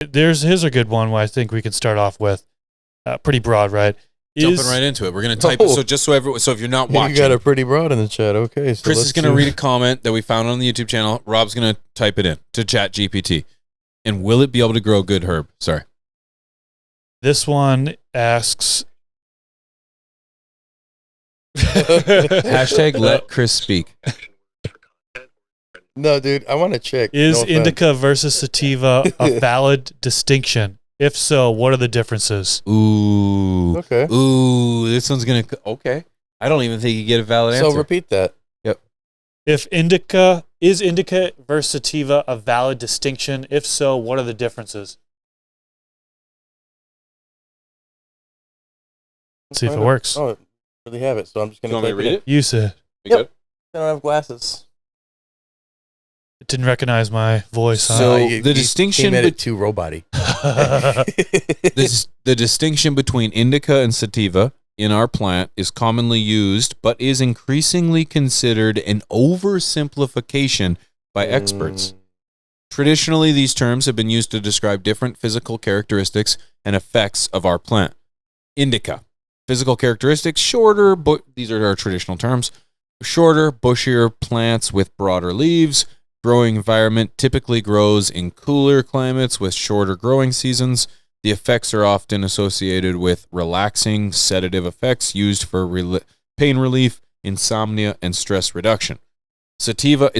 Here's a good one I think we can start off with. Pretty broad, right? Jumping right into it. We're going to type it. So just so if you're not watching. You got a pretty broad in the chat. Okay. So Chris is going to read a comment that we found on the YouTube channel. Rob's going to type it in to ChatGPT. And will it be able to grow good herb? Sorry. This one asks... Hashtag let Chris speak. No, dude, I want to check. Is Indica versus Sativa a valid distinction? If so, what are the differences? Ooh. Okay. Ooh, this one's going to... Okay. I don't even think you get a valid answer. So repeat that. Yep. Is Indica versus Sativa a valid distinction? If so, what are the differences? Let's see if it works. Oh, I really have it, so I'm just going to type read it. Use it. You good? I don't have glasses. It didn't recognize my voice. So the distinction too roboty. The distinction between indica and sativa in our plant is commonly used, but is increasingly considered an oversimplification by experts. Traditionally, these terms have been used to describe different physical characteristics and effects of our plant. Indica. Physical characteristics, shorter, but these are our traditional terms. Shorter, bushier plants with broader leaves. Growing environment typically grows in cooler climates with shorter growing seasons. The effects are often associated with relaxing, sedative effects used for pain relief, insomnia, and stress reduction. Sativa,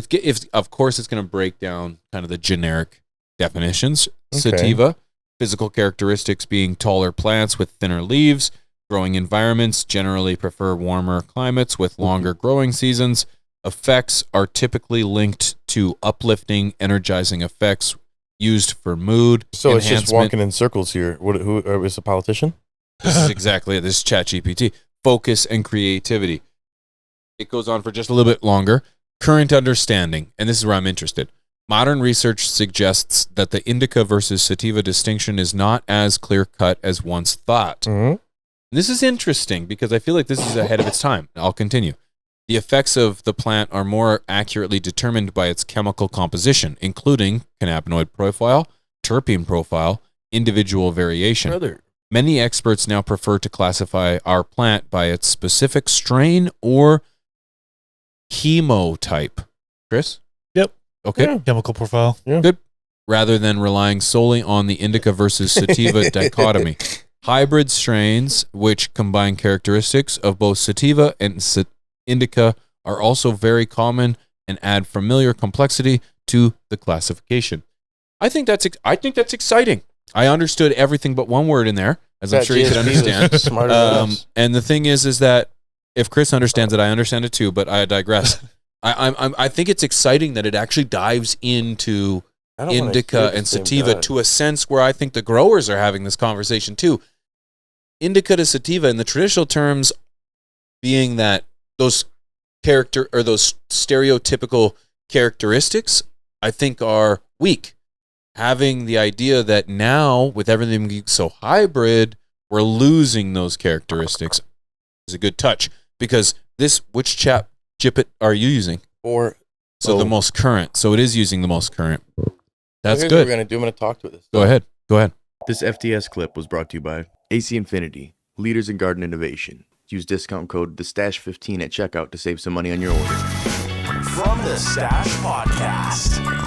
of course, it's going to break down kind of the generic definitions. Okay. Sativa, physical characteristics being taller plants with thinner leaves. Growing environments generally prefer warmer climates with longer growing seasons. Effects are typically linked to uplifting, energizing effects used for mood. So it's just walking in circles here. Who is a politician? This is exactly it. This is ChatGPT. Focus and creativity. It goes on for just a little bit longer. Current understanding, and this is where I'm interested. Modern research suggests that the indica versus sativa distinction is not as clear-cut as once thought. Mm-hmm. This is interesting because I feel like this is ahead of its time. I'll continue. The effects of the plant are more accurately determined by its chemical composition, including cannabinoid profile, terpene profile, individual variation. Many experts now prefer to classify our plant by its specific strain or chemotype. Chris? Yep. Okay. Yeah. Chemical profile. Yeah. Good. Rather than relying solely on the indica versus sativa dichotomy. Hybrid strains, which combine characteristics of both sativa and indica, are also very common and add familiar complexity to the classification. I think that's exciting. I understood everything but one word in there, as I'm sure you can understand. And the thing is that if Chris understands it, I understand it too. But I digress. I think it's exciting that it actually dives into indica and sativa to a sense where I think the growers are having this conversation too. Indica to sativa in the traditional terms being that those stereotypical characteristics, I think, are weak. Having the idea that now, with everything being so hybrid, we're losing those characteristics is a good touch. Because which ChatGPT are you using? The most current. So it is using the most current. That's good. What we're going to do. I'm going to talk to it. Go ahead. This FTS clip was brought to you by AC Infinity, leaders in garden innovation. Use discount code TheStash15 at checkout to save some money on your order. From the Stash Podcast.